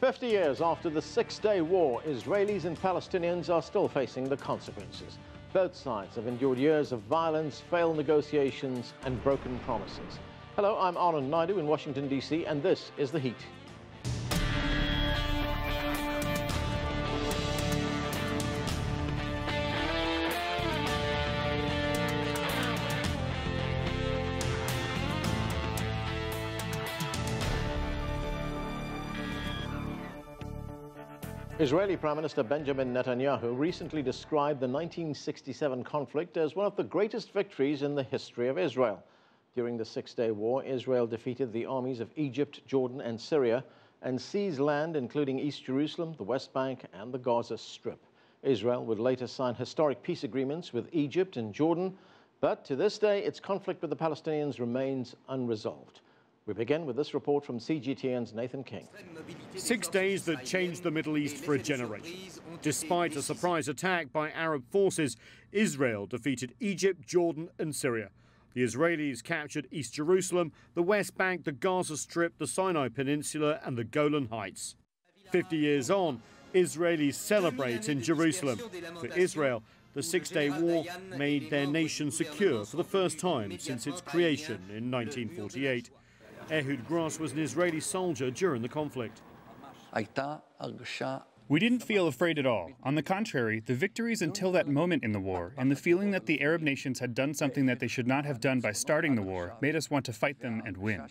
50 years after the Six-Day War, Israelis and Palestinians are still facing the consequences. Both sides have endured years of violence, failed negotiations and broken promises. Hello, I'm Anand Naidu in Washington, D.C., and this is The Heat. Israeli Prime Minister Benjamin Netanyahu recently described the 1967 conflict as one of the greatest victories in the history of Israel. During the Six-Day War, Israel defeated the armies of Egypt, Jordan and Syria and seized land including East Jerusalem, the West Bank and the Gaza Strip. Israel would later sign historic peace agreements with Egypt and Jordan, but to this day, its conflict with the Palestinians remains unresolved. We begin with this report from CGTN's Nathan King. 6 days that changed the Middle East for a generation. Despite a surprise attack by Arab forces, Israel defeated Egypt, Jordan and Syria. The Israelis captured East Jerusalem, the West Bank, the Gaza Strip, the Sinai Peninsula and the Golan Heights. 50 years on, Israelis celebrate in Jerusalem. For Israel, the Six-Day War made their nation secure for the first time since its creation in 1948. Ehud Gross was an Israeli soldier during the conflict. We didn't feel afraid at all. On the contrary, the victories until that moment in the war and the feeling that the Arab nations had done something that they should not have done by starting the war made us want to fight them and win.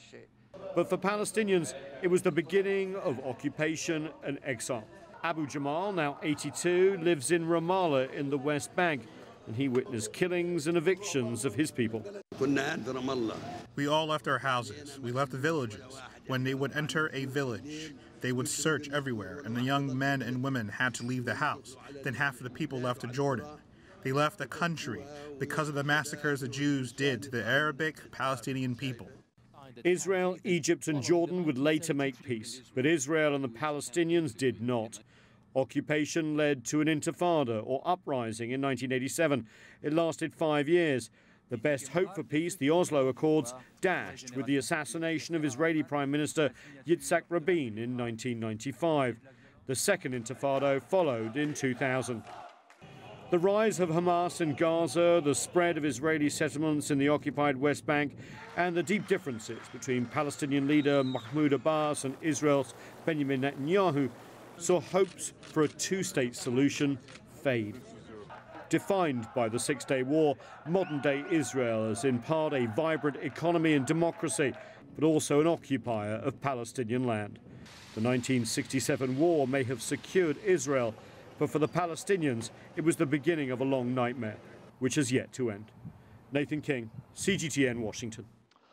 But for Palestinians, it was the beginning of occupation and exile. Abu Jamal, now 82, lives in Ramallah in the West Bank, and he witnessed killings and evictions of his people. We all left our houses. We left the villages. When they would enter a village, they would search everywhere, and the young men and women had to leave the house. Then half of the people left to Jordan. They left the country because of the massacres the Jews did to the Arabic Palestinian people. Israel, Egypt and Jordan would later make peace, but Israel and the Palestinians did not. Occupation led to an intifada, or uprising, in 1987. It lasted 5 years. The best hope for peace, the Oslo Accords, dashed with the assassination of Israeli Prime Minister Yitzhak Rabin in 1995. The second intifada followed in 2000. The rise of Hamas in Gaza, the spread of Israeli settlements in the occupied West Bank, and the deep differences between Palestinian leader Mahmoud Abbas and Israel's Benjamin Netanyahu saw hopes for a two-state solution fade. Defined by the Six-Day War, modern-day Israel is in part a vibrant economy and democracy, but also an occupier of Palestinian land. The 1967 war may have secured Israel, but for the Palestinians, it was the beginning of a long nightmare, which has yet to end. Nathan King, CGTN, Washington.